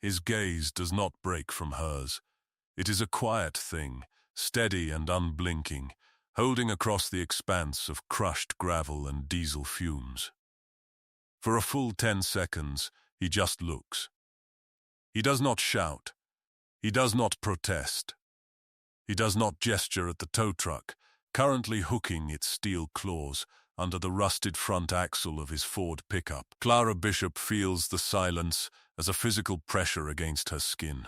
His gaze does not break from hers. It is a quiet thing, steady and unblinking, holding across the expanse of crushed gravel and diesel fumes. For a full 10 seconds, he just looks. He does not shout. He does not protest. He does not gesture at the tow truck, currently hooking its steel claws under the rusted front axle of his Ford pickup. Clara Bishop feels the silence as a physical pressure against her skin.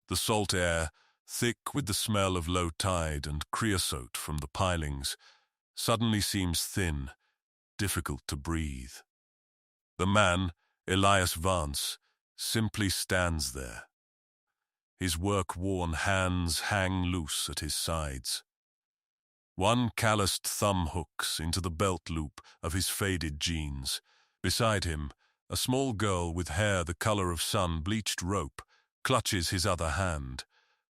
The salt air, thick with the smell of low tide and creosote from the pilings, suddenly seems thin, difficult to breathe. The man, Elias Vance, simply stands there. His work-worn hands hang loose at his sides. One calloused thumb hooks into the belt loop of his faded jeans. Beside him, a small girl with hair the color of sun-bleached rope clutches his other hand,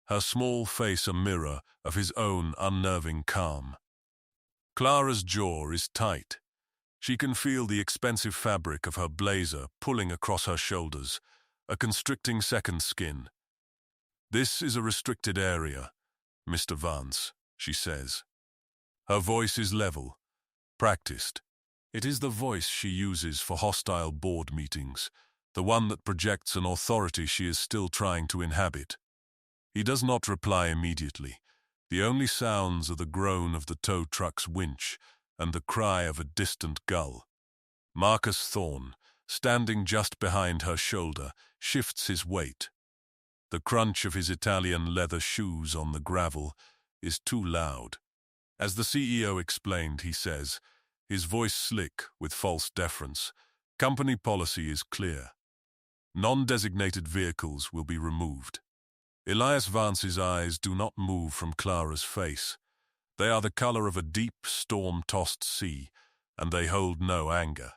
her small face a mirror of his own unnerving calm. Clara's jaw is tight. She can feel the expensive fabric of her blazer pulling across her shoulders, a constricting second skin. "This is a restricted area, Mr. Vance," she says. Her voice is level, practiced. It is the voice she uses for hostile board meetings, the one that projects an authority she is still trying to inhabit. He does not reply immediately. The only sounds are the groan of the tow truck's winch and the cry of a distant gull. Marcus Thorne, standing just behind her shoulder, shifts his weight. The crunch of his Italian leather shoes on the gravel is too loud. As the CEO explained, he says, his voice slick with false deference, company policy is clear. Non-designated vehicles will be removed. Elias Vance's eyes do not move from Clara's face. They are the color of a deep, storm-tossed sea, and they hold no anger.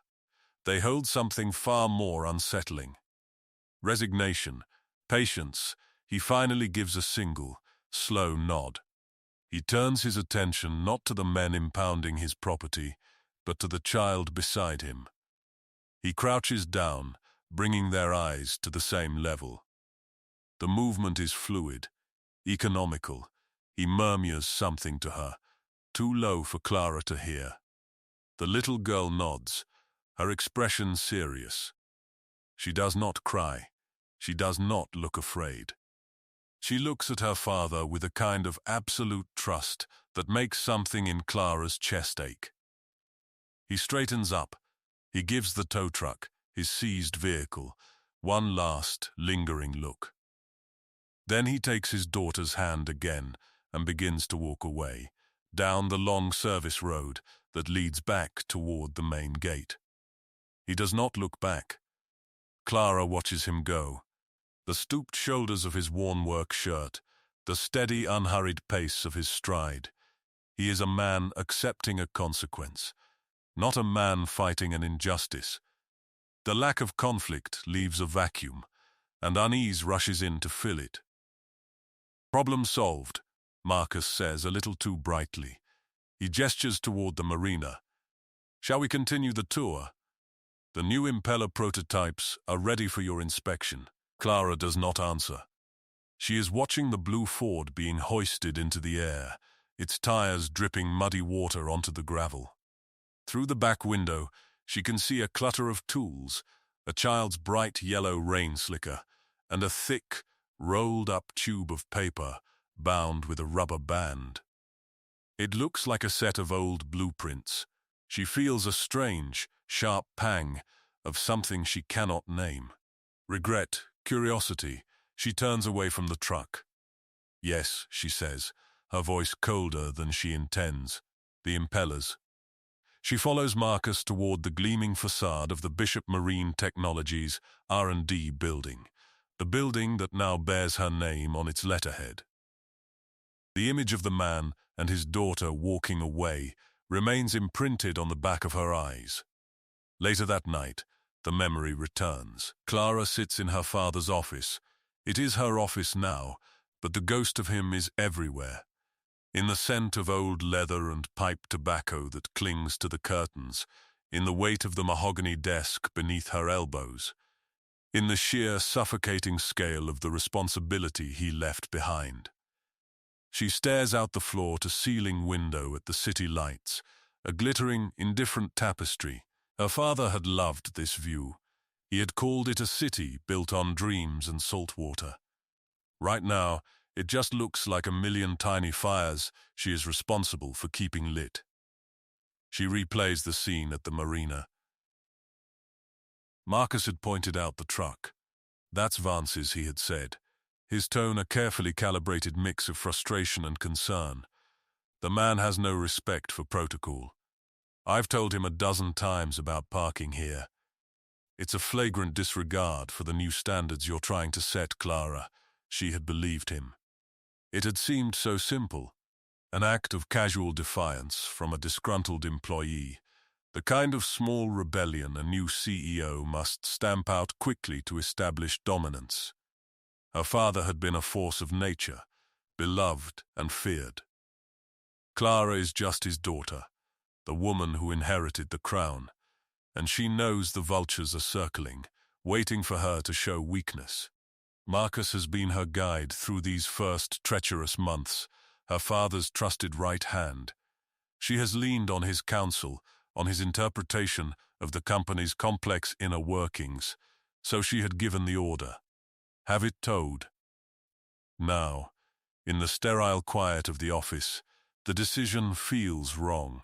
They hold something far more unsettling. Resignation, patience. He finally gives a single, slow nod. He turns his attention not to the men impounding his property, but to the child beside him. He crouches down, bringing their eyes to the same level. The movement is fluid, economical. He murmurs something to her, too low for Clara to hear. The little girl nods, her expression serious. She does not cry. She does not look afraid. She looks at her father with a kind of absolute trust that makes something in Clara's chest ache. He straightens up. He gives the tow truck, his seized vehicle, one last, lingering look. Then he takes his daughter's hand again and begins to walk away, down the long service road that leads back toward the main gate. He does not look back. Clara watches him go. The stooped shoulders of his worn work shirt, the steady, unhurried pace of his stride. He is a man accepting a consequence, not a man fighting an injustice. The lack of conflict leaves a vacuum, and unease rushes in to fill it. "Problem solved," Marcus says a little too brightly. He gestures toward the marina. "Shall we continue the tour? The new impeller prototypes are ready for your inspection." Clara does not answer. She is watching the blue Ford being hoisted into the air, its tires dripping muddy water onto the gravel. Through the back window, she can see a clutter of tools, a child's bright yellow rain slicker, and a thick, rolled-up tube of paper bound with a rubber band. It looks like a set of old blueprints. She feels a strange, sharp pang of something she cannot name. Regret, curiosity. She turns away from the truck. "Yes," she says, her voice colder than she intends. "The impellers." She follows Marcus toward the gleaming facade of the Bishop Marine Technologies R&D building, the building that now bears her name on its letterhead. The image of the man and his daughter walking away remains imprinted on the back of her eyes. Later that night, the memory returns. Clara sits in her father's office. It is her office now, but the ghost of him is everywhere. In the scent of old leather and pipe tobacco that clings to the curtains, in the weight of the mahogany desk beneath her elbows. in the sheer suffocating scale of the responsibility he left behind. She stares out the floor-to-ceiling window at the city lights, a glittering, indifferent tapestry. Her father had loved this view. He had called it a city built on dreams and salt water. Right now, it just looks like a million tiny fires she is responsible for keeping lit. She replays the scene at the marina. Marcus had pointed out the truck. That's Vance's, he had said, his tone a carefully calibrated mix of frustration and concern. The man has no respect for protocol. I've told him a dozen times about parking here. It's a flagrant disregard for the new standards you're trying to set, Clara. She had believed him. It had seemed so simple, an act of casual defiance from a disgruntled employee, the kind of small rebellion a new CEO must stamp out quickly to establish dominance. Her father had been a force of nature, beloved and feared. Clara is just his daughter, the woman who inherited the crown, and she knows the vultures are circling, waiting for her to show weakness. Marcus has been her guide through these first treacherous months, her father's trusted right hand. She has leaned on his counsel, on his interpretation of the company's complex inner workings, so she had given the order. Have it towed. Now, in the sterile quiet of the office, the decision feels wrong.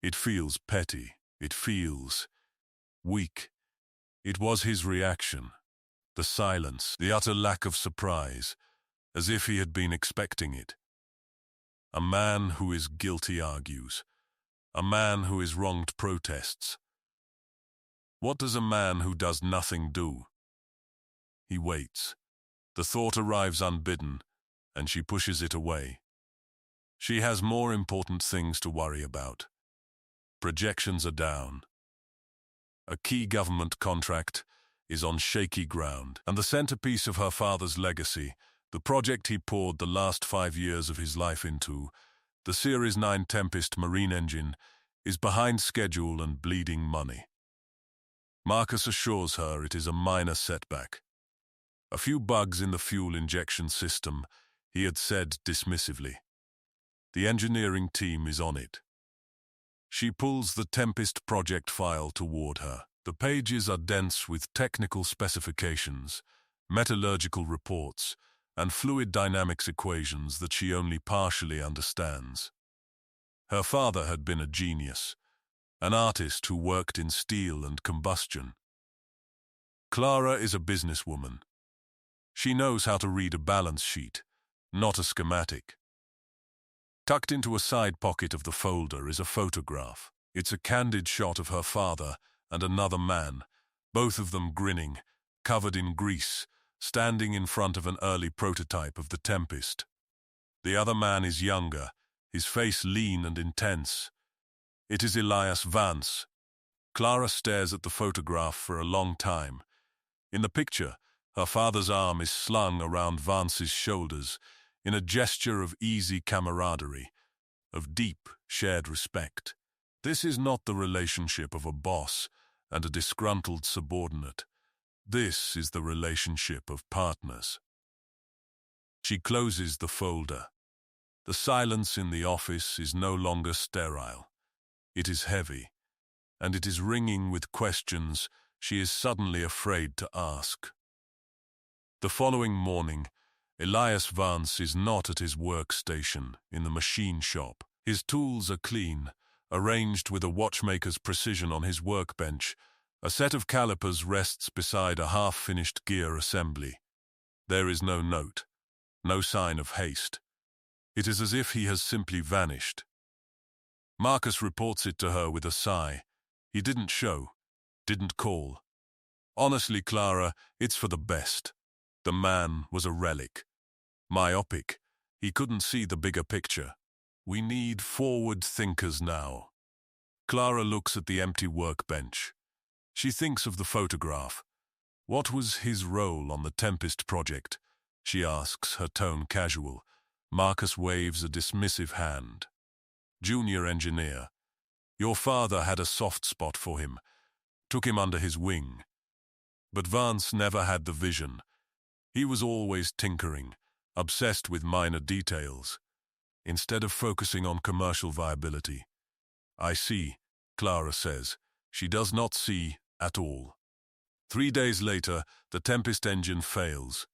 It feels petty. It feels weak. It was his reaction. The silence, the utter lack of surprise, as if he had been expecting it. A man who is guilty argues. A man who is wronged protests. What does a man who does nothing do? He waits. The thought arrives unbidden, and she pushes it away. She has more important things to worry about. Projections are down. A key government contract is on shaky ground, and the centerpiece of her father's legacy, the project he poured the last 5 years of his life into, the Series 9 Tempest marine engine, is behind schedule and bleeding money. Marcus assures her it is a minor setback. A few bugs in the fuel injection system, he had said dismissively. The engineering team is on it. She pulls the Tempest project file toward her. The pages are dense with technical specifications, metallurgical reports, and fluid dynamics equations that she only partially understands. Her father had been a genius, an artist who worked in steel and combustion. Clara is a businesswoman. She knows how to read a balance sheet, not a schematic. Tucked into a side pocket of the folder is a photograph. It's a candid shot of her father and another man, both of them grinning, covered in grease, standing in front of an early prototype of the Tempest. The other man is younger, his face lean and intense. It is Elias Vance. Clara stares at the photograph for a long time. In the picture, her father's arm is slung around Vance's shoulders in a gesture of easy camaraderie, of deep, shared respect. This is not the relationship of a boss and a disgruntled subordinate. This is the relationship of partners. She closes the folder. The silence in the office is no longer sterile. It is heavy, and it is ringing with questions she is suddenly afraid to ask. The following morning, Elias Vance is not at his workstation in the machine shop. His tools are clean, arranged with a watchmaker's precision on his workbench. A set of calipers rests beside a half-finished gear assembly. There is no note, no sign of haste. It is as if he has simply vanished. Marcus reports it to her with a sigh. He didn't show, didn't call. Honestly, Clara, it's for the best. The man was a relic. Myopic. He couldn't see the bigger picture. We need forward thinkers now. Clara looks at the empty workbench. She thinks of the photograph. What was his role on the Tempest project? She asks, her tone casual. Marcus waves a dismissive hand. Junior engineer. Your father had a soft spot for him. Took him under his wing. But Vance never had the vision. He was always tinkering, obsessed with minor details, instead of focusing on commercial viability. "I see," Clara says. She does not see at all. 3 days later, the Tempest engine fails.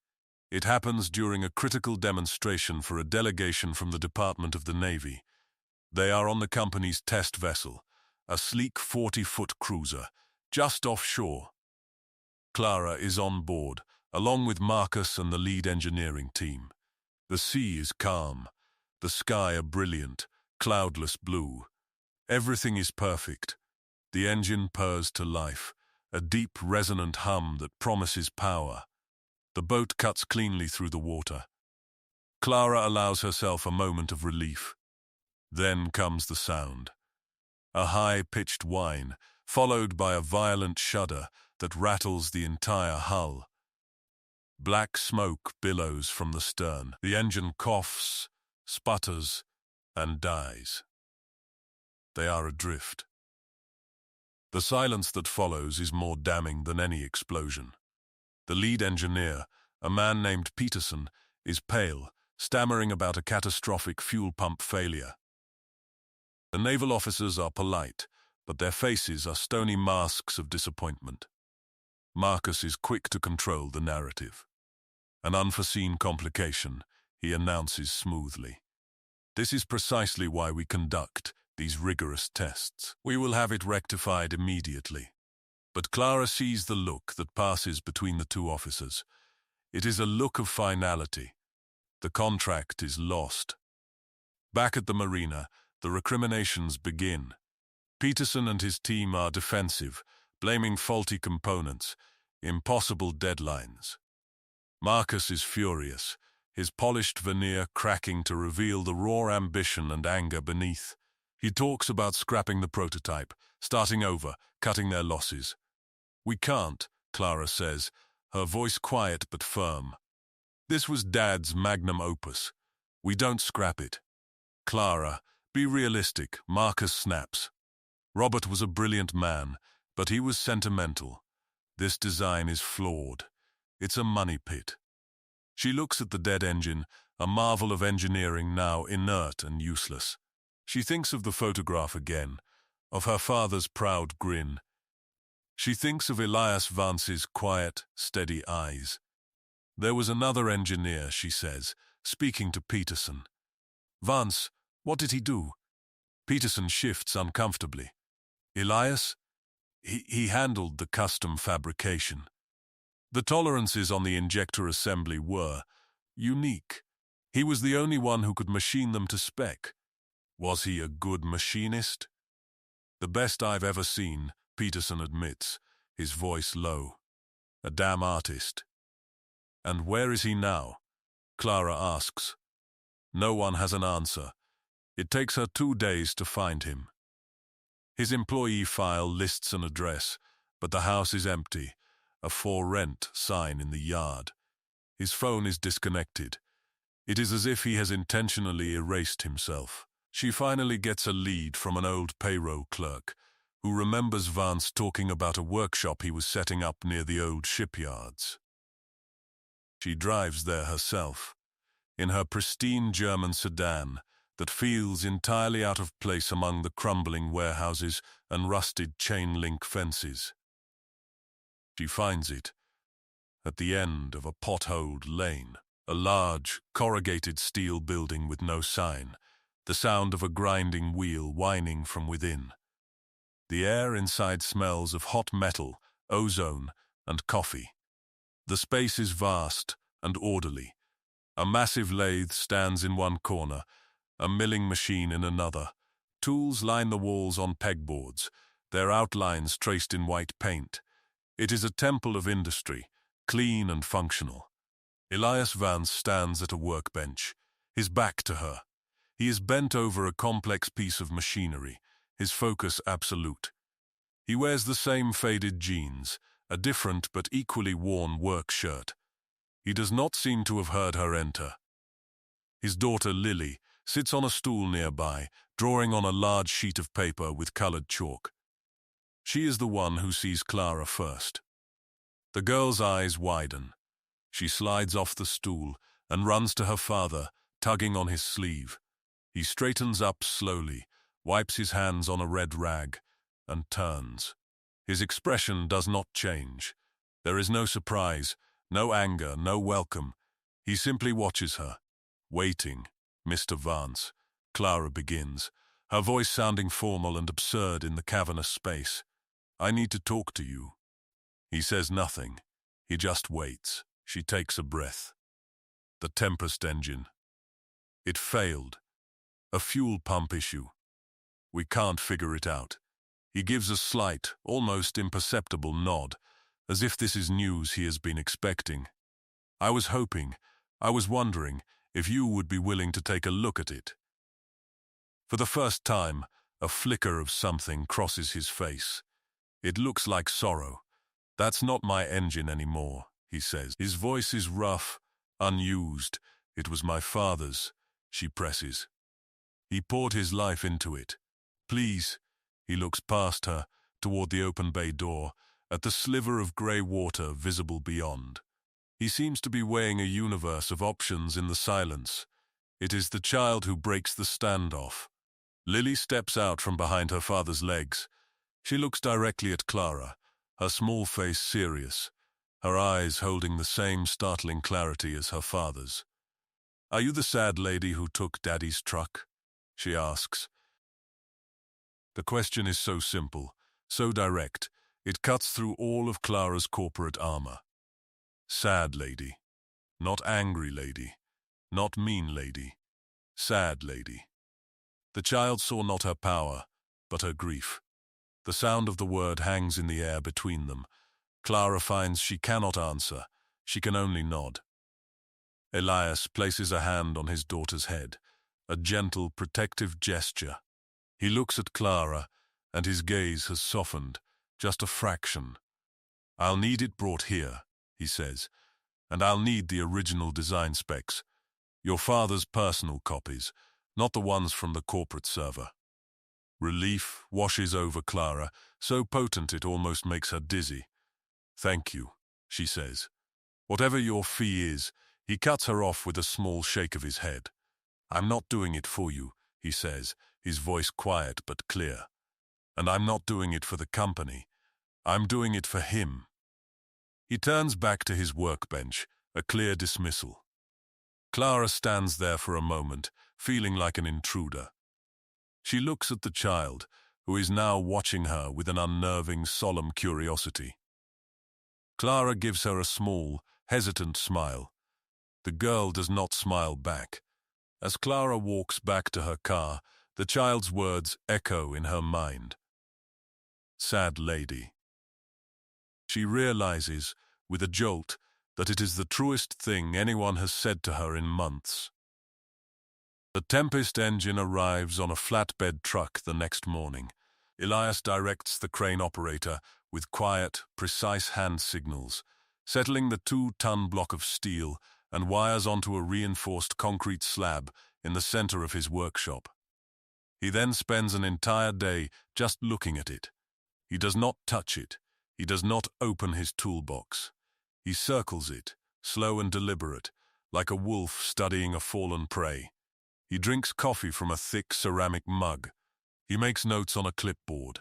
It happens during a critical demonstration for a delegation from the Department of the Navy. They are on the company's test vessel, a sleek 40-foot cruiser, just offshore. Clara is on board, along with Marcus and the lead engineering team. The sea is calm, the sky a brilliant, cloudless blue. Everything is perfect. The engine purrs to life, a deep, resonant hum that promises power. The boat cuts cleanly through the water. Clara allows herself a moment of relief. Then comes the sound. A high-pitched whine, followed by a violent shudder that rattles the entire hull. Black smoke billows from the stern. The engine coughs, sputters, and dies. They are adrift. The silence that follows is more damning than any explosion. The lead engineer, a man named Peterson, is pale, stammering about a catastrophic fuel pump failure. The naval officers are polite, but their faces are stony masks of disappointment. Marcus is quick to control the narrative. "An unforeseen complication," he announces smoothly. "This is precisely why we conduct these rigorous tests. We will have it rectified immediately." But Clara sees the look that passes between the two officers. It is a look of finality. The contract is lost. Back at the marina, the recriminations begin. Peterson and his team are defensive, blaming faulty components, impossible deadlines. Marcus is furious, his polished veneer cracking to reveal the raw ambition and anger beneath. He talks about scrapping the prototype, starting over, cutting their losses. "We can't," Clara says, her voice quiet but firm. "This was Dad's magnum opus. We don't scrap it." "Clara, be realistic," Marcus snaps. "Robert was a brilliant man, but he was sentimental. This design is flawed. It's a money pit." She looks at the dead engine, a marvel of engineering now inert and useless. She thinks of the photograph again, of her father's proud grin. She thinks of Elias Vance's quiet, steady eyes. "There was another engineer," she says, speaking to Peterson. "Vance, what did he do?" Peterson shifts uncomfortably. "Elias? He handled the custom fabrication. The tolerances on the injector assembly were unique. He was the only one who could machine them to spec. Was he a good machinist?" "The best I've ever seen," Peterson admits, his voice low. "A damn artist." "And where is he now?" Clara asks. No one has an answer. It takes her 2 days to find him. His employee file lists an address, but the house is empty, a "for rent" sign in the yard. His phone is disconnected. It is as if he has intentionally erased himself. She finally gets a lead from an old payroll clerk, who remembers Vance talking about a workshop he was setting up near the old shipyards. She drives there herself, in her pristine German sedan that feels entirely out of place among the crumbling warehouses and rusted chain-link fences. She finds it at the end of a potholed lane, a large, corrugated steel building with no sign, the sound of a grinding wheel whining from within. The air inside smells of hot metal, ozone, and coffee. The space is vast and orderly. A massive lathe stands in one corner, a milling machine in another. Tools line the walls on pegboards, their outlines traced in white paint. It is a temple of industry, clean and functional. Elias Vance stands at a workbench, his back to her. He is bent over a complex piece of machinery, his focus absolute. He wears the same faded jeans, a different but equally worn work shirt. He does not seem to have heard her enter. His daughter Lily sits on a stool nearby, drawing on a large sheet of paper with colored chalk. She is the one who sees Clara first. The girl's eyes widen. She slides off the stool and runs to her father, tugging on his sleeve. He straightens up slowly, wipes his hands on a red rag, and turns. His expression does not change. There is no surprise, no anger, no welcome. He simply watches her. Waiting, Mr. Vance. Clara begins, her voice sounding formal and absurd in the cavernous space. I need to talk to you. He says nothing. He just waits. She takes a breath. The Tempest engine. It failed. A fuel pump issue. We can't figure it out. He gives a slight, almost imperceptible nod, as if this is news he has been expecting. I was wondering if you would be willing to take a look at it. For the first time, a flicker of something crosses his face. It looks like sorrow. That's not my engine anymore, he says. His voice is rough, unused. It was my father's, she presses. He poured his life into it. Please. He looks past her, toward the open bay door, at the sliver of grey water visible beyond. He seems to be weighing a universe of options in the silence. It is the child who breaks the standoff. Lily steps out from behind her father's legs. She looks directly at Clara, her small face serious, her eyes holding the same startling clarity as her father's. Are you the sad lady who took Daddy's truck? She asks. The question is so simple, so direct, it cuts through all of Clara's corporate armor. Sad lady. Not angry lady. Not mean lady. Sad lady. The child saw not her power, but her grief. The sound of the word hangs in the air between them. Clara finds she cannot answer. She can only nod. Elias places a hand on his daughter's head, a gentle, protective gesture. He looks at Clara, and his gaze has softened, just a fraction. I'll need it brought here, he says, and I'll need the original design specs. Your father's personal copies, not the ones from the corporate server. Relief washes over Clara, so potent it almost makes her dizzy. Thank you, she says. Whatever your fee is, he cuts her off with a small shake of his head. I'm not doing it for you, he says, his voice quiet but clear. And I'm not doing it for the company. I'm doing it for him. He turns back to his workbench, a clear dismissal. Clara stands there for a moment, feeling like an intruder. She looks at the child, who is now watching her with an unnerving, solemn curiosity. Clara gives her a small, hesitant smile. The girl does not smile back. As Clara walks back to her car, the child's words echo in her mind. Sad lady. She realizes, with a jolt, that it is the truest thing anyone has said to her in months. The Tempest engine arrives on a flatbed truck the next morning. Elias directs the crane operator with quiet, precise hand signals, settling the 2-ton block of steel and wires onto a reinforced concrete slab in the center of his workshop. He then spends an entire day just looking at it. He does not touch it. He does not open his toolbox. He circles it, slow and deliberate, like a wolf studying a fallen prey. He drinks coffee from a thick ceramic mug. He makes notes on a clipboard.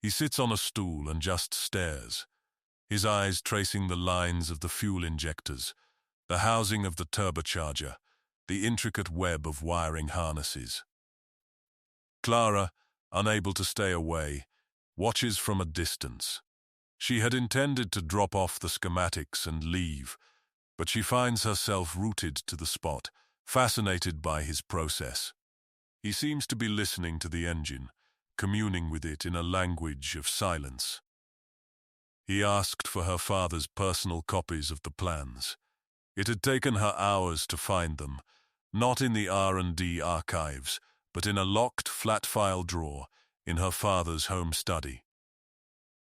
He sits on a stool and just stares, his eyes tracing the lines of the fuel injectors, the housing of the turbocharger, the intricate web of wiring harnesses. Clara, unable to stay away, watches from a distance. She had intended to drop off the schematics and leave, but she finds herself rooted to the spot, fascinated by his process. He seems to be listening to the engine, communing with it in a language of silence. He asked for her father's personal copies of the plans. It had taken her hours to find them, not in the R&D archives, but in a locked flat file drawer in her father's home study.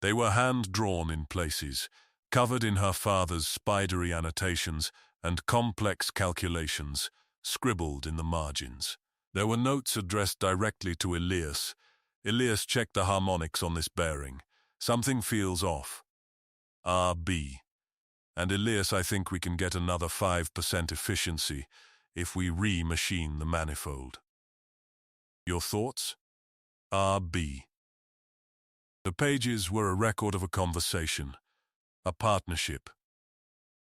They were hand-drawn in places, covered in her father's spidery annotations and complex calculations, scribbled in the margins. There were notes addressed directly to Elias. Elias checked the harmonics on this bearing. Something feels off. RB. And Elias, I think we can get another 5% efficiency if we re-machine the manifold. Your thoughts? R.B. The pages were a record of a conversation, a partnership,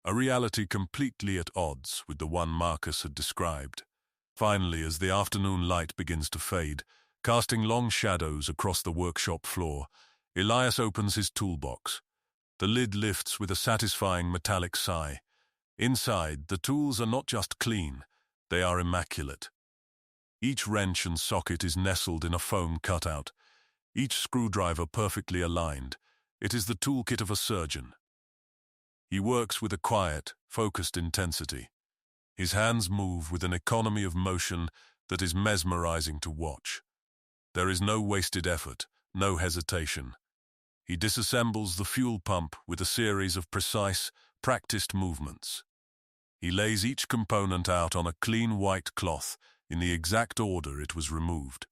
a reality completely at odds with the one Marcus had described. Finally, as the afternoon light begins to fade, casting long shadows across the workshop floor, Elias opens his toolbox. The lid lifts with a satisfying metallic sigh. Inside, the tools are not just clean, they are immaculate. Each wrench and socket is nestled in a foam cutout, each screwdriver perfectly aligned. It is the toolkit of a surgeon. He works with a quiet, focused intensity. His hands move with an economy of motion that is mesmerizing to watch. There is no wasted effort, no hesitation. He disassembles the fuel pump with a series of precise, practiced movements. He lays each component out on a clean white cloth in the exact order it was removed.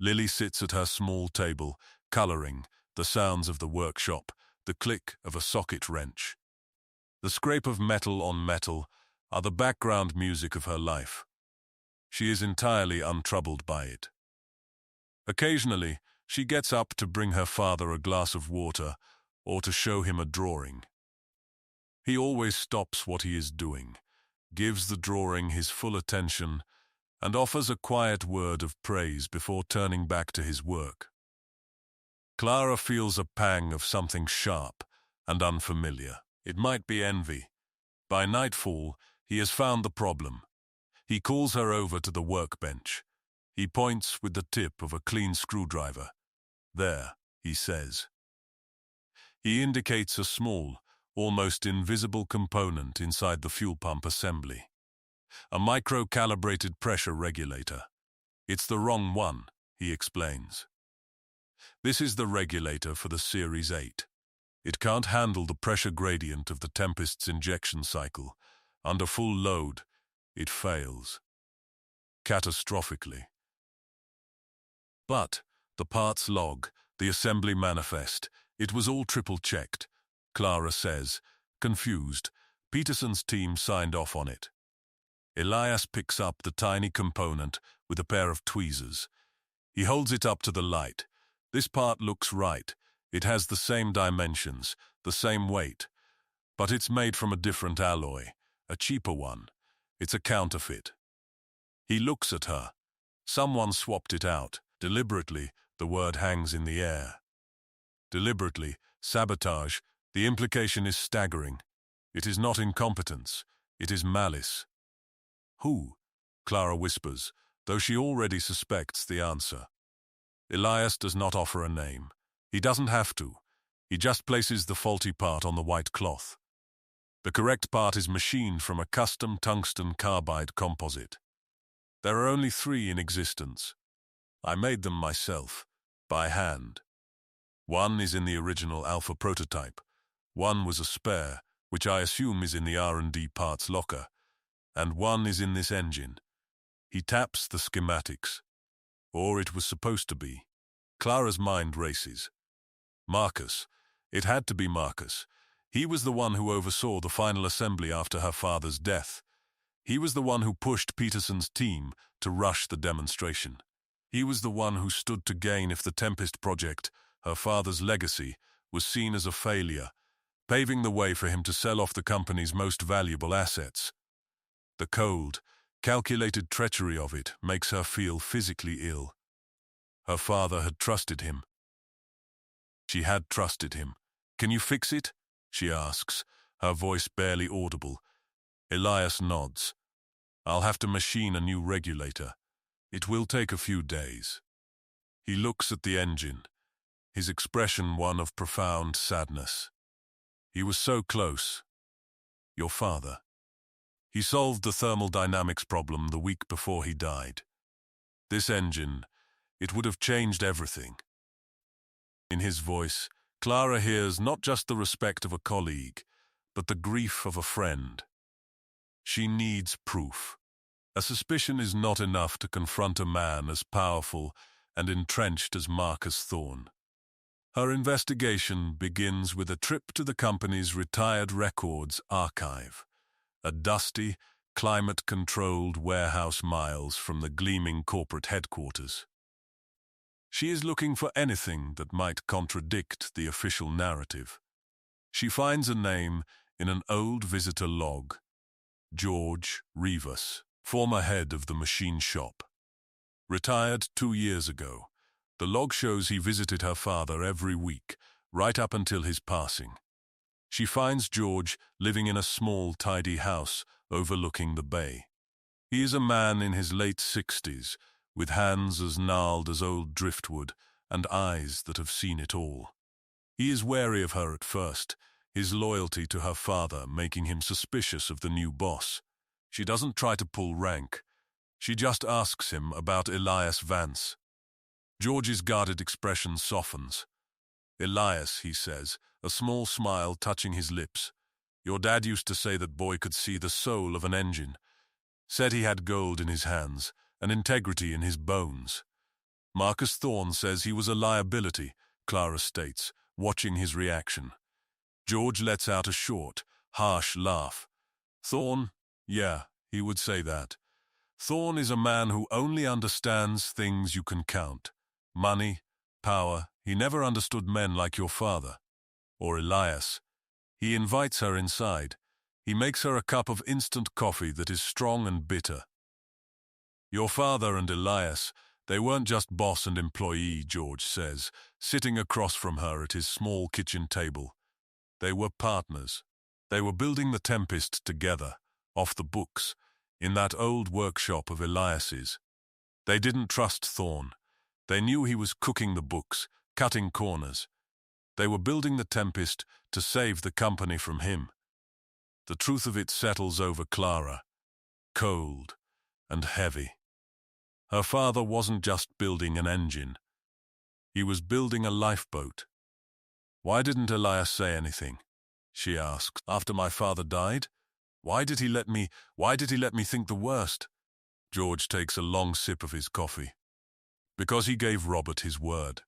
Lily sits at her small table, coloring, the sounds of the workshop, the click of a socket wrench. The scrape of metal on metal are the background music of her life. She is entirely untroubled by it. Occasionally, she gets up to bring her father a glass of water or to show him a drawing. He always stops what he is doing, gives the drawing his full attention, and offers a quiet word of praise before turning back to his work. Clara feels a pang of something sharp and unfamiliar. It might be envy. By nightfall, he has found the problem. He calls her over to the workbench. He points with the tip of a clean screwdriver. There, he says. He indicates a small, almost invisible component inside the fuel pump assembly. A micro-calibrated pressure regulator. It's the wrong one, he explains. This is the regulator for the Series 8. It can't handle the pressure gradient of the Tempest's injection cycle. Under full load, it fails. Catastrophically. But the parts log, the assembly manifest, it was all triple-checked, Clara says, confused. Peterson's team signed off on it. Elias picks up the tiny component with a pair of tweezers. He holds it up to the light. This part looks right. It has the same dimensions, the same weight. But it's made from a different alloy, a cheaper one. It's a counterfeit. He looks at her. Someone swapped it out. Deliberately, the word hangs in the air. Deliberately, sabotage, the implication is staggering. It is not incompetence. It is malice. Who? Clara whispers, though she already suspects the answer. Elias does not offer a name. He doesn't have to. He just places the faulty part on the white cloth. The correct part is machined from a custom tungsten carbide composite. There are only 3 in existence. I made them myself, by hand. One is in the original Alpha prototype. One was a spare, which I assume is in the R&D parts locker. And one is in this engine. He taps the schematics. Or it was supposed to be. Clara's mind races. Marcus. It had to be Marcus. He was the one who oversaw the final assembly after her father's death. He was the one who pushed Peterson's team to rush the demonstration. He was the one who stood to gain if the Tempest project, her father's legacy, was seen as a failure, paving the way for him to sell off the company's most valuable assets. The cold, calculated treachery of it makes her feel physically ill. Her father had trusted him. She had trusted him. Can you fix it? She asks, her voice barely audible. Elias nods. I'll have to machine a new regulator. It will take a few days. He looks at the engine, his expression one of profound sadness. He was so close. Your father. He solved the thermal dynamics problem the week before he died. This engine, it would have changed everything. In his voice, Clara hears not just the respect of a colleague, but the grief of a friend. She needs proof. A suspicion is not enough to confront a man as powerful and entrenched as Marcus Thorne. Her investigation begins with a trip to the company's retired records archive, a dusty, climate-controlled warehouse miles from the gleaming corporate headquarters. She is looking for anything that might contradict the official narrative. She finds a name in an old visitor log, George Rivas, former head of the machine shop. Retired 2 years ago, the log shows he visited her father every week, right up until his passing. She finds George living in a small, tidy house overlooking the bay. He is a man in his late 60s, with hands as gnarled as old driftwood and eyes that have seen it all. He is wary of her at first, his loyalty to her father making him suspicious of the new boss. She doesn't try to pull rank. She just asks him about Elias Vance. George's guarded expression softens. "Elias," he says, a small smile touching his lips. "Your dad used to say that boy could see the soul of an engine. Said he had gold in his hands and integrity in his bones." Marcus Thorne says he was a liability, Clara states, watching his reaction. George lets out a short, harsh laugh. Thorne? Yeah, he would say that. Thorne is a man who only understands things you can count. Money, power. He never understood men like your father. Or Elias. He invites her inside. He makes her a cup of instant coffee that is strong and bitter. Your father and Elias, they weren't just boss and employee, George says, sitting across from her at his small kitchen table. They were partners. They were building the Tempest together, off the books, in that old workshop of Elias's. They didn't trust Thorne. They knew he was cooking the books, cutting corners. They were building the Tempest to save the company from him. The truth of it settles over Clara, cold and heavy. Her father wasn't just building an engine. He was building a lifeboat. "Why didn't Elias say anything?" she asked. "After my father died? Why did he let me think the worst?" George takes a long sip of his coffee. "Because he gave Robert his word.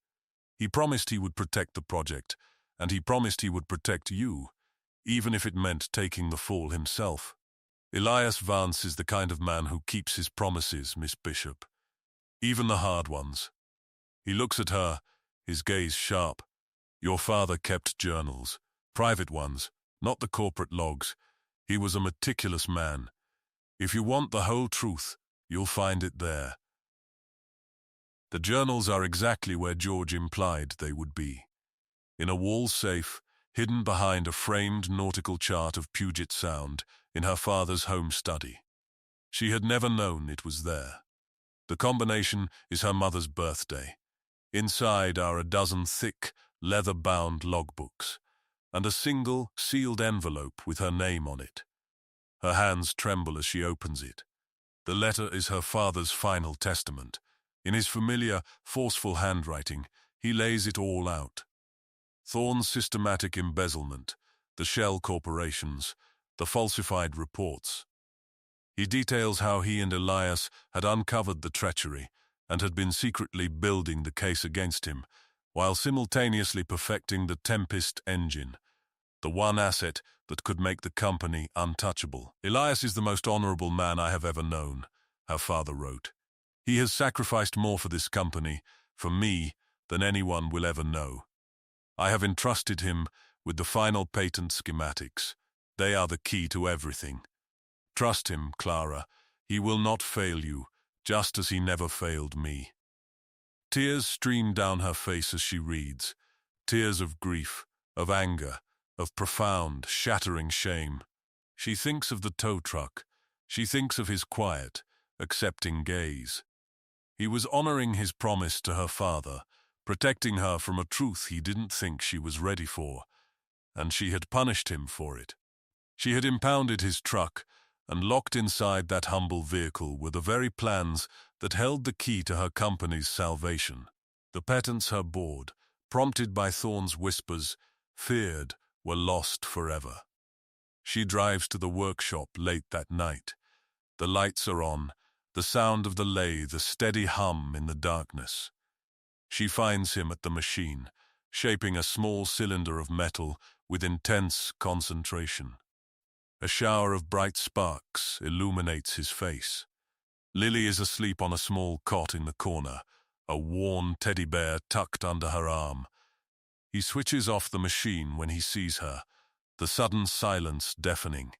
He promised he would protect the project, and he promised he would protect you, even if it meant taking the fall himself. Elias Vance is the kind of man who keeps his promises, Miss Bishop. Even the hard ones." He looks at her, his gaze sharp. "Your father kept journals, private ones, not the corporate logs. He was a meticulous man. If you want the whole truth, you'll find it there." The journals are exactly where George implied they would be. In a wall safe, hidden behind a framed nautical chart of Puget Sound in her father's home study. She had never known it was there. The combination is her mother's birthday. Inside are a dozen thick, leather-bound logbooks, and a single, sealed envelope with her name on it. Her hands tremble as she opens it. The letter is her father's final testament. In his familiar, forceful handwriting, he lays it all out. Thorne's systematic embezzlement, the shell corporations, the falsified reports. He details how he and Elias had uncovered the treachery and had been secretly building the case against him, while simultaneously perfecting the Tempest engine, the one asset that could make the company untouchable. "Elias is the most honorable man I have ever known," her father wrote. "He has sacrificed more for this company, for me, than anyone will ever know. I have entrusted him with the final patent schematics. They are the key to everything. Trust him, Clara. He will not fail you, just as he never failed me." Tears stream down her face as she reads, tears of grief, of anger, of profound, shattering shame. She thinks of the tow truck. She thinks of his quiet, accepting gaze. He was honoring his promise to her father, protecting her from a truth he didn't think she was ready for, and she had punished him for it. She had impounded his truck, and locked inside that humble vehicle were the very plans that held the key to her company's salvation. The patents her board, prompted by Thorne's whispers, feared were lost forever. She drives to the workshop late that night. The lights are on, the sound of the lathe, a steady hum in the darkness. She finds him at the machine, shaping a small cylinder of metal with intense concentration. A shower of bright sparks illuminates his face. Lily is asleep on a small cot in the corner, a worn teddy bear tucked under her arm. He switches off the machine when he sees her, the sudden silence deafening.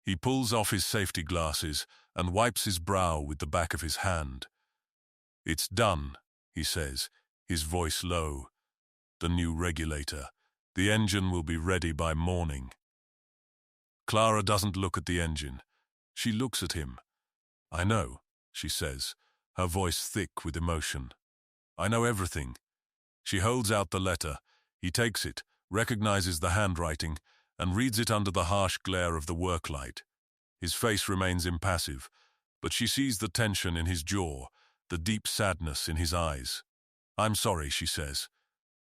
He pulls off his safety glasses and wipes his brow with the back of his hand. "It's done," he says, his voice low. "The new regulator. The engine will be ready by morning." Clara doesn't look at the engine. She looks at him. "I know," she says, her voice thick with emotion. "I know everything." She holds out the letter. He takes it, recognizes the handwriting, and reads it under the harsh glare of the work light. His face remains impassive, but she sees the tension in his jaw, the deep sadness in his eyes. "I'm sorry," she says.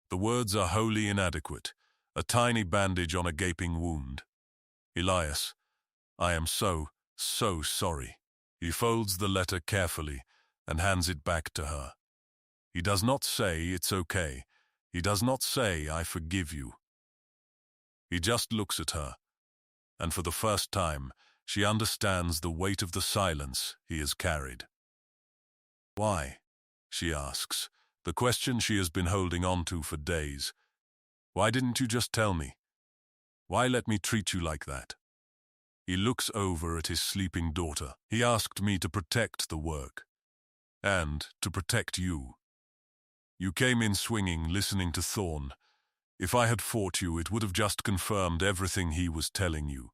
The words are wholly inadequate, a tiny bandage on a gaping wound. "Elias, I am so sorry." He folds the letter carefully and hands it back to her. He does not say it's okay. He does not say I forgive you. He just looks at her, and for the first time, she understands the weight of the silence he has carried. "Why?" she asks, the question she has been holding on to for days. "Why didn't you just tell me? Why let me treat you like that?" He looks over at his sleeping daughter. "He asked me to protect the work. And to protect you. You came in swinging, listening to Thorne. If I had fought you, it would have just confirmed everything he was telling you.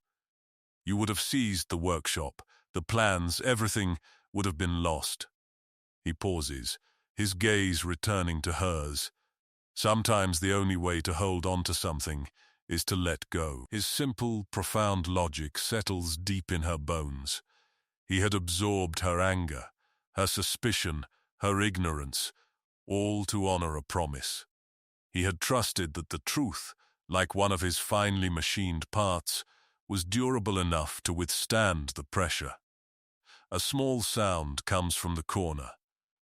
You would have seized the workshop, the plans, everything would have been lost." He pauses, his gaze returning to hers. Sometimes the only way to hold on to something is to let go. His simple, profound logic settles deep in her bones. He had absorbed her anger, her suspicion, her ignorance, all to honor a promise. He had trusted that the truth, like one of his finely machined parts, was durable enough to withstand the pressure. A small sound comes from the corner.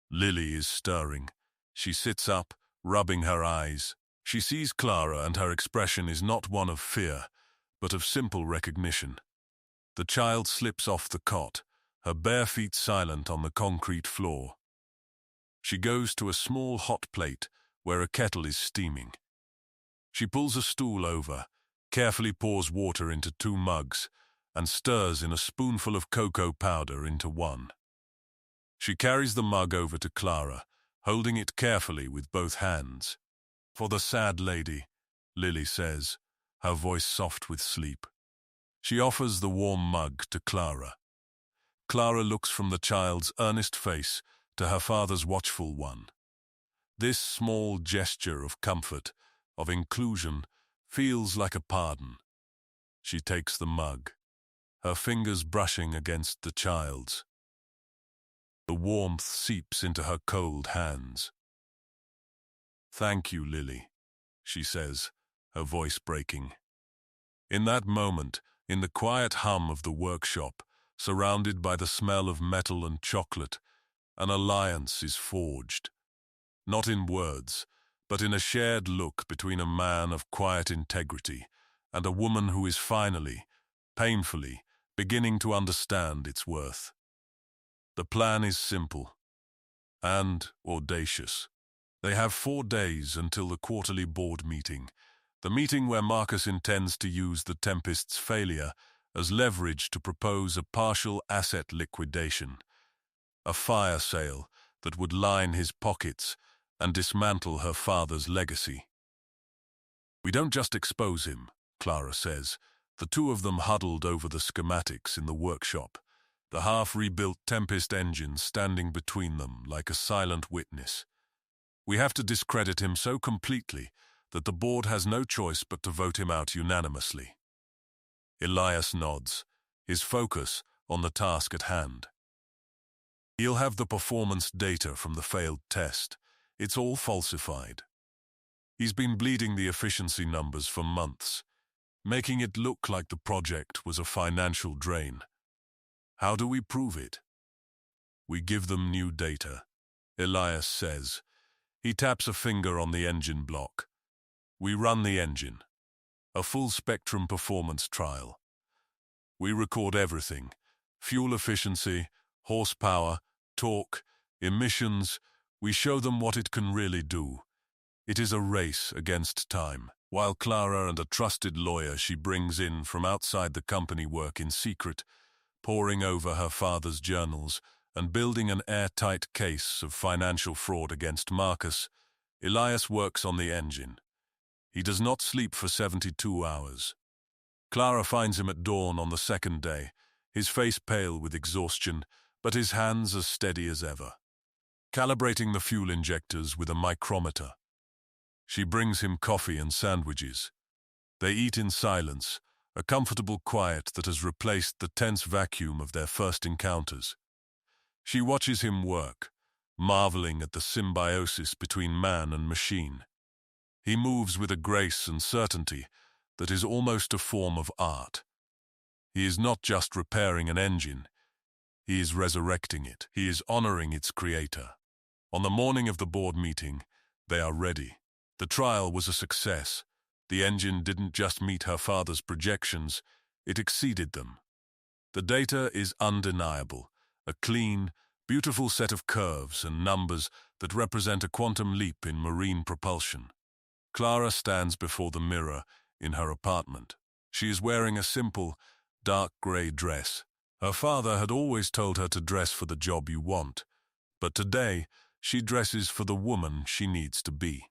Lily is stirring. She sits up, rubbing her eyes. She sees Clara, and her expression is not one of fear, but of simple recognition. The child slips off the cot, her bare feet silent on the concrete floor. She goes to a small hot plate where a kettle is steaming. She pulls a stool over, carefully pours water into 2 mugs, and stirs in a spoonful of cocoa powder into one. She carries the mug over to Clara, holding it carefully with both hands. "For the sad lady," Lily says, her voice soft with sleep. She offers the warm mug to Clara. Clara looks from the child's earnest face to her father's watchful one. This small gesture of comfort, of inclusion, feels like a pardon. She takes the mug, her fingers brushing against the child's. The warmth seeps into her cold hands. "Thank you, Lily," she says, her voice breaking. In that moment, in the quiet hum of the workshop, surrounded by the smell of metal and chocolate, an alliance is forged. Not in words, but in a shared look between a man of quiet integrity and a woman who is finally, painfully, beginning to understand its worth. The plan is simple and audacious. They have 4 days until the quarterly board meeting, the meeting where Marcus intends to use the Tempest's failure as leverage to propose a partial asset liquidation, a fire sale that would line his pockets and dismantle her father's legacy. "We don't just expose him," Clara says, the 2 of them huddled over the schematics in the workshop, the half-rebuilt Tempest engine standing between them like a silent witness. "We have to discredit him so completely that the board has no choice but to vote him out unanimously." Elias nods, his focus on the task at hand. "He'll have the performance data from the failed test. It's all falsified. He's been bleeding the efficiency numbers for months, making it look like the project was a financial drain. How do we prove it?" "We give them new data," Elias says, He taps a finger on the engine block. We run the engine. A full-spectrum performance trial. We record everything: fuel efficiency, horsepower, torque, emissions. We show them what it can really do. It is a race against time. While Clara and a trusted lawyer she brings in from outside the company work in secret, poring over her father's journals and building an airtight case of financial fraud against Marcus, Elias works on the engine. He does not sleep for 72 hours. Clara finds him at dawn on the second day, his face pale with exhaustion, but his hands as steady as ever, calibrating the fuel injectors with a micrometer. She brings him coffee and sandwiches. They eat in silence, a comfortable quiet that has replaced the tense vacuum of their first encounters. She watches him work, marveling at the symbiosis between man and machine. He moves with a grace and certainty that is almost a form of art. He is not just repairing an engine, he is resurrecting it. He is honoring its creator. On the morning of the board meeting, they are ready. The trial was a success. The engine didn't just meet her father's projections, it exceeded them. The data is undeniable, a clean, beautiful set of curves and numbers that represent a quantum leap in marine propulsion. Clara stands before the mirror in her apartment. She is wearing a simple, dark grey dress. Her father had always told her to dress for the job you want, but today she dresses for the woman she needs to be.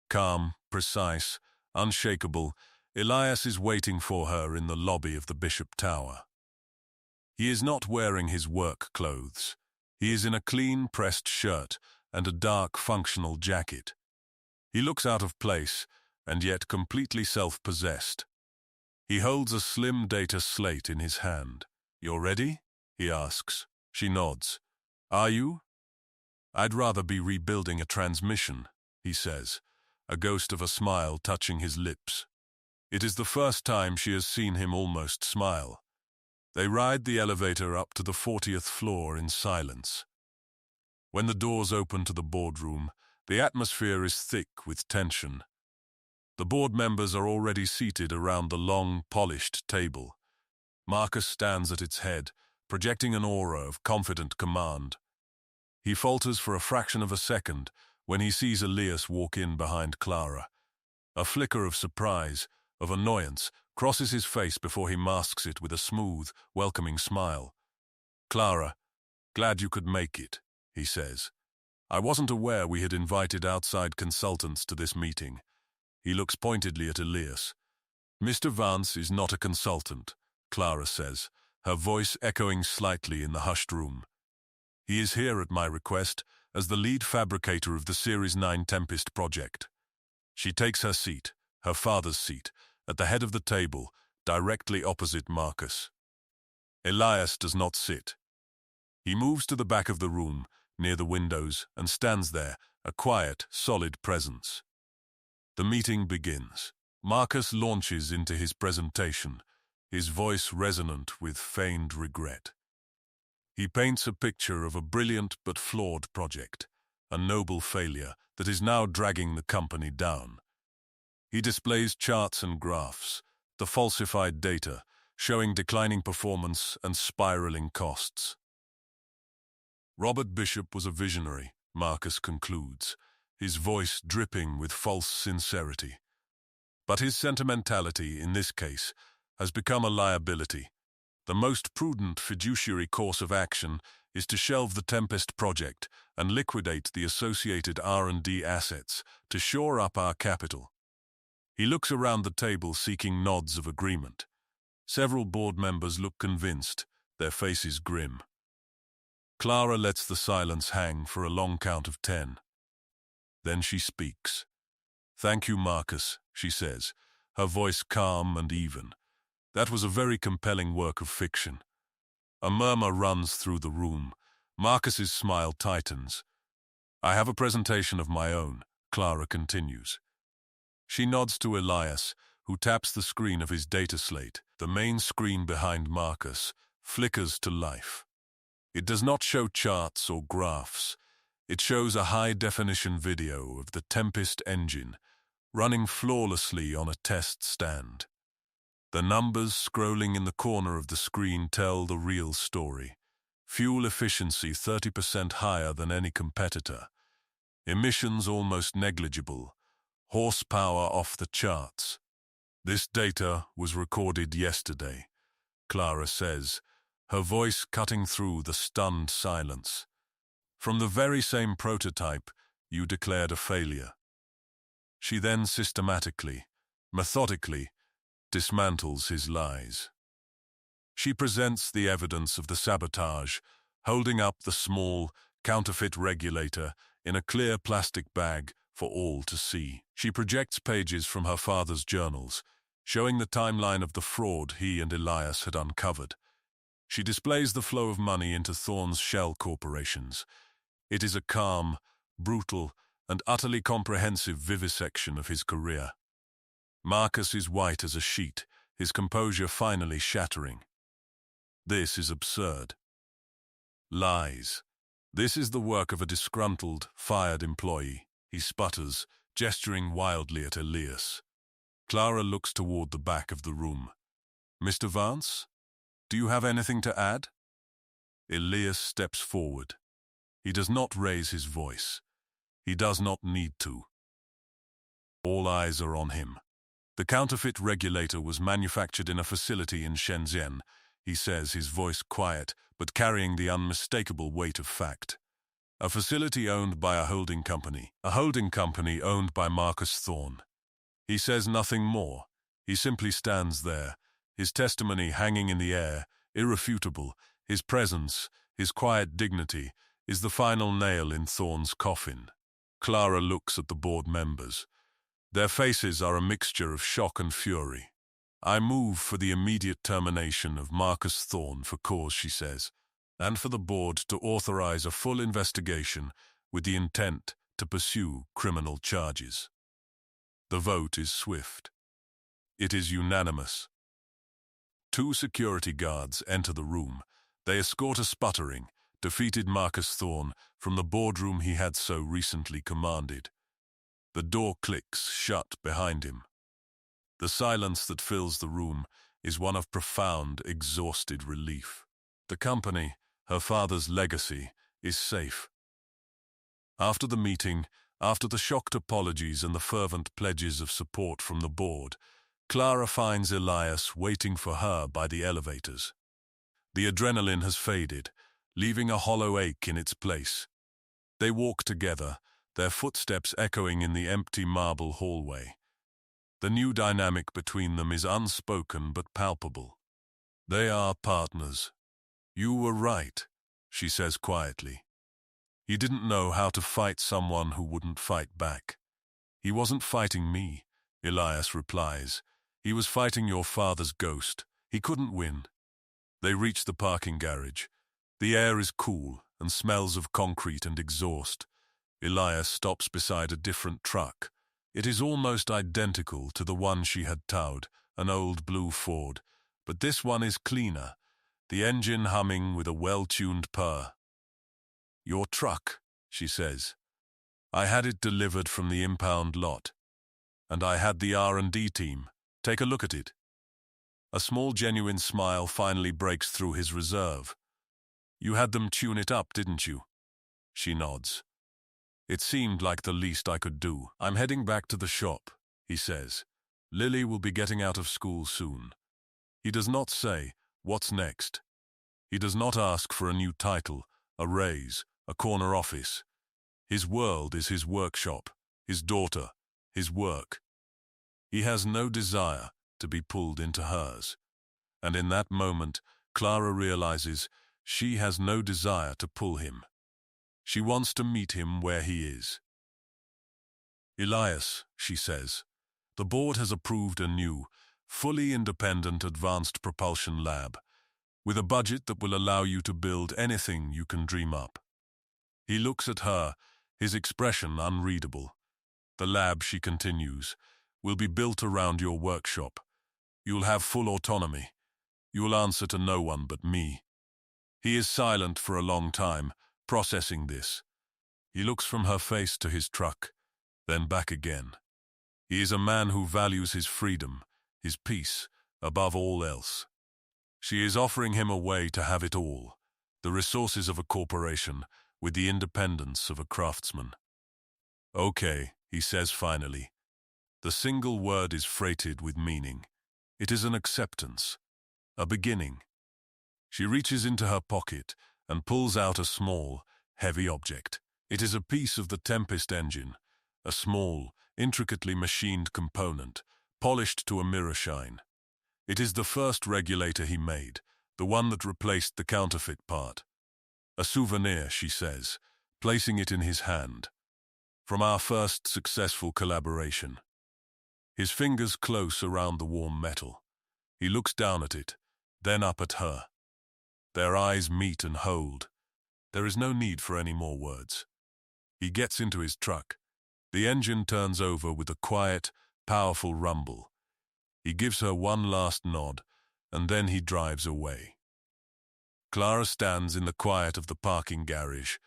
Calm, precise, unshakable, Elias is waiting for her in the lobby of the Bishop Tower. He is not wearing his work clothes. He is in a clean pressed shirt and a dark functional jacket. He looks out of place and yet completely self-possessed. He holds a slim data slate in his hand. "You're ready?" he asks. She nods. "Are you?" "I'd rather be rebuilding a transmission," he says, a ghost of a smile touching his lips. It is the first time she has seen him almost smile. They ride the elevator up to the 40th floor in silence. When the doors open to the boardroom, the atmosphere is thick with tension. The board members are already seated around the long, polished table. Marcus stands at its head, projecting an aura of confident command. He falters for a fraction of a second when he sees Elias walk in behind Clara. A flicker of surprise, of annoyance, crosses his face before he masks it with a smooth, welcoming smile. "Clara, glad you could make it," he says. "I wasn't aware we had invited outside consultants to this meeting." He looks pointedly at Elias. "Mr. Vance is not a consultant," Clara says, her voice echoing slightly in the hushed room. "He is here at my request as the lead fabricator of the Series 9 Tempest project." She takes her seat, her father's seat, at the head of the table, directly opposite Marcus. Elias does not sit. He moves to the back of the room, near the windows, and stands there, a quiet, solid presence. The meeting begins. Marcus launches into his presentation, his voice resonant with feigned regret. He paints a picture of a brilliant but flawed project, a noble failure that is now dragging the company down. He displays charts and graphs, the falsified data, showing declining performance and spiraling costs. Robert Bishop was a visionary, Marcus concludes, his voice dripping with false sincerity. But his sentimentality, in this case, has become a liability. The most prudent fiduciary course of action is to shelve the Tempest project and liquidate the associated R&D assets to shore up our capital. He looks around the table seeking nods of agreement. Several board members look convinced, their faces grim. Clara lets the silence hang for a long count of 10. Then she speaks. "Thank you, Marcus," she says, her voice calm and even. "That was a very compelling work of fiction." A murmur runs through the room. Marcus's smile tightens. "I have a presentation of my own," Clara continues. She nods to Elias, who taps the screen of his data slate. The main screen behind Marcus flickers to life. It does not show charts or graphs. It shows a high-definition video of the Tempest engine running flawlessly on a test stand. The numbers scrolling in the corner of the screen tell the real story. Fuel efficiency 30% higher than any competitor. Emissions almost negligible. Horsepower off the charts. This data was recorded yesterday, Clara says, her voice cutting through the stunned silence. From the very same prototype, you declared a failure. She then systematically, methodically, dismantles his lies. She presents the evidence of the sabotage, holding up the small, counterfeit regulator in a clear plastic bag for all to see. She projects pages from her father's journals, showing the timeline of the fraud he and Elias had uncovered. She displays the flow of money into Thorne's shell corporations. It is a calm, brutal, and utterly comprehensive vivisection of his career. Marcus is white as a sheet, his composure finally shattering. This is absurd. Lies. This is the work of a disgruntled, fired employee, he sputters, gesturing wildly at Elias. Clara looks toward the back of the room. Mr. Vance, do you have anything to add? Elias steps forward. He does not raise his voice. He does not need to. All eyes are on him. The counterfeit regulator was manufactured in a facility in Shenzhen, he says, his voice quiet, but carrying the unmistakable weight of fact. A facility owned by a holding company owned by Marcus Thorne. He says nothing more. He simply stands there, his testimony hanging in the air, irrefutable. His presence, his quiet dignity, is the final nail in Thorne's coffin. Clara looks at the board members. Their faces are a mixture of shock and fury. I move for the immediate termination of Marcus Thorne for cause, she says, and for the board to authorize a full investigation with the intent to pursue criminal charges. The vote is swift. It is unanimous. 2 security guards enter the room. They escort a sputtering, defeated Marcus Thorne from the boardroom he had so recently commanded. The door clicks shut behind him. The silence that fills the room is one of profound, exhausted relief. The company, her father's legacy, is safe. After the meeting, after the shocked apologies and the fervent pledges of support from the board, Clara finds Elias waiting for her by the elevators. The adrenaline has faded, leaving a hollow ache in its place. They walk together, their footsteps echoing in the empty marble hallway. The new dynamic between them is unspoken but palpable. They are partners. You were right, she says quietly. He didn't know how to fight someone who wouldn't fight back. He wasn't fighting me, Elias replies. He was fighting your father's ghost. He couldn't win. They reach the parking garage. The air is cool and smells of concrete and exhaust. Elias stops beside a different truck. It is almost identical to the one she had towed, an old blue Ford, but this one is cleaner, the engine humming with a well-tuned purr. Your truck, she says. I had it delivered from the impound lot. And I had the R&D team. Take a look at it. A small genuine smile finally breaks through his reserve. You had them tune it up, didn't you? She nods. It seemed like the least I could do. I'm heading back to the shop, he says. Lily will be getting out of school soon. He does not say, what's next? He does not ask for a new title, a raise, a corner office. His world is his workshop, his daughter, his work. He has no desire to be pulled into hers. And in that moment, Clara realizes she has no desire to pull him. She wants to meet him where he is. Elias, she says, the board has approved a new, fully independent advanced propulsion lab, with a budget that will allow you to build anything you can dream up. He looks at her, his expression unreadable. The lab, she continues, will be built around your workshop. You'll have full autonomy. You will answer to no one but me. He is silent for a long time, processing this. He looks from her face to his truck, then back again. He is a man who values his freedom, his peace, above all else. She is offering him a way to have it all, the resources of a corporation with the independence of a craftsman. Okay, he says finally. The single word is freighted with meaning. It is an acceptance, a beginning. She reaches into her pocket and pulls out a small, heavy object. It is a piece of the Tempest engine, a small, intricately machined component, polished to a mirror shine. It is the first regulator he made, the one that replaced the counterfeit part. A souvenir, she says, placing it in his hand. From our first successful collaboration. His fingers close around the warm metal. He looks down at it, then up at her. Their eyes meet and hold. There is no need for any more words. He gets into his truck. The engine turns over with a quiet, powerful rumble. He gives her one last nod, and then he drives away. Clara stands in the quiet of the parking garage,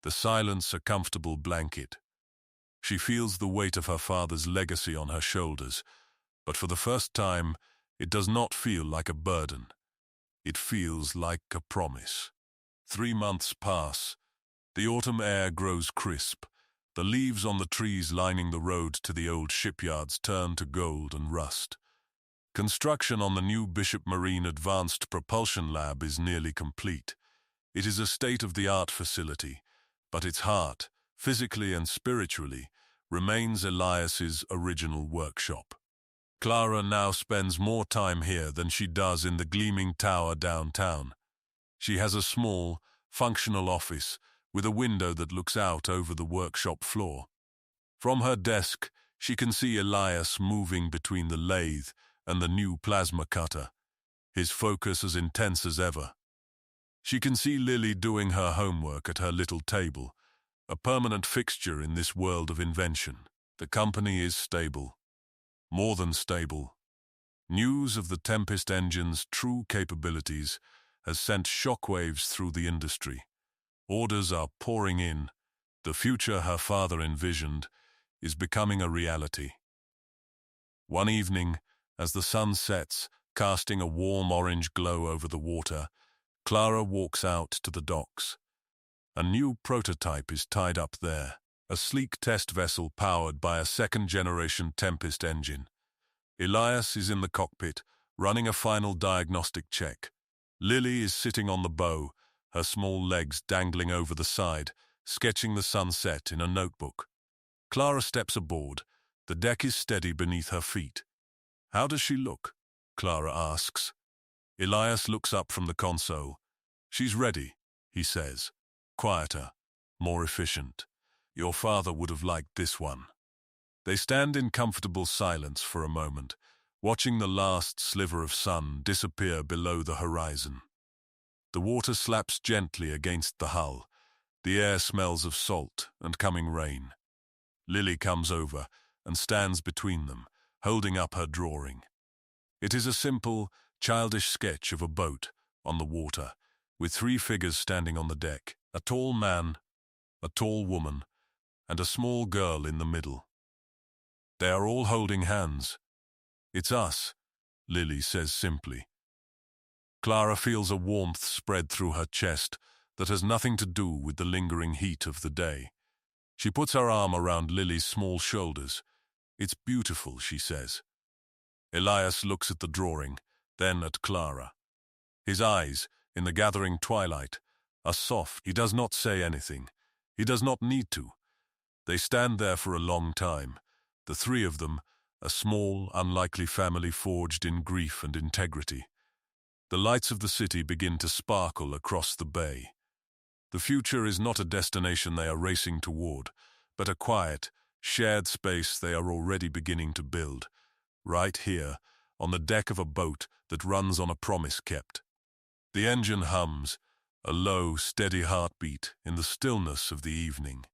the silence a comfortable blanket. She feels the weight of her father's legacy on her shoulders, but for the first time, it does not feel like a burden. It feels like a promise. 3 months pass. The autumn air grows crisp. The leaves on the trees lining the road to the old shipyards turn to gold and rust. Construction on the new Bishop Marine Advanced Propulsion Lab is nearly complete. It is a state-of-the-art facility, but its heart, physically and spiritually, remains Elias's original workshop. Clara now spends more time here than she does in the gleaming tower downtown. She has a small, functional office with a window that looks out over the workshop floor. From her desk, she can see Elias moving between the lathe and the new plasma cutter, his focus as intense as ever. She can see Lily doing her homework at her little table, a permanent fixture in this world of invention. The company is stable. More than stable. News of the Tempest engine's true capabilities has sent shockwaves through the industry. Orders are pouring in. The future her father envisioned is becoming a reality. One evening, as the sun sets, casting a warm orange glow over the water, Clara walks out to the docks. A new prototype is tied up there, a sleek test vessel powered by a second-generation Tempest engine. Elias is in the cockpit, running a final diagnostic check. Lily is sitting on the bow, her small legs dangling over the side, sketching the sunset in a notebook. Clara steps aboard. The deck is steady beneath her feet. "How does she look?" Clara asks. Elias looks up from the console. "She's ready," he says. "Quieter, more efficient. Your father would have liked this one." They stand in comfortable silence for a moment, watching the last sliver of sun disappear below the horizon. The water slaps gently against the hull. The air smells of salt and coming rain. Lily comes over and stands between them, holding up her drawing. It is a simple, childish sketch of a boat on the water, with 3 figures standing on the deck, a tall man, a tall woman, and a small girl in the middle. They are all holding hands. "It's us," Lily says simply. Clara feels a warmth spread through her chest that has nothing to do with the lingering heat of the day. She puts her arm around Lily's small shoulders. "It's beautiful," she says. Elias looks at the drawing, then at Clara. His eyes, in the gathering twilight, are soft. He does not say anything. He does not need to. They stand there for a long time, the 3 of them, a small, unlikely family forged in grief and integrity. The lights of the city begin to sparkle across the bay. The future is not a destination they are racing toward, but a quiet, shared space they are already beginning to build, right here, on the deck of a boat that runs on a promise kept. The engine hums, a low, steady heartbeat in the stillness of the evening.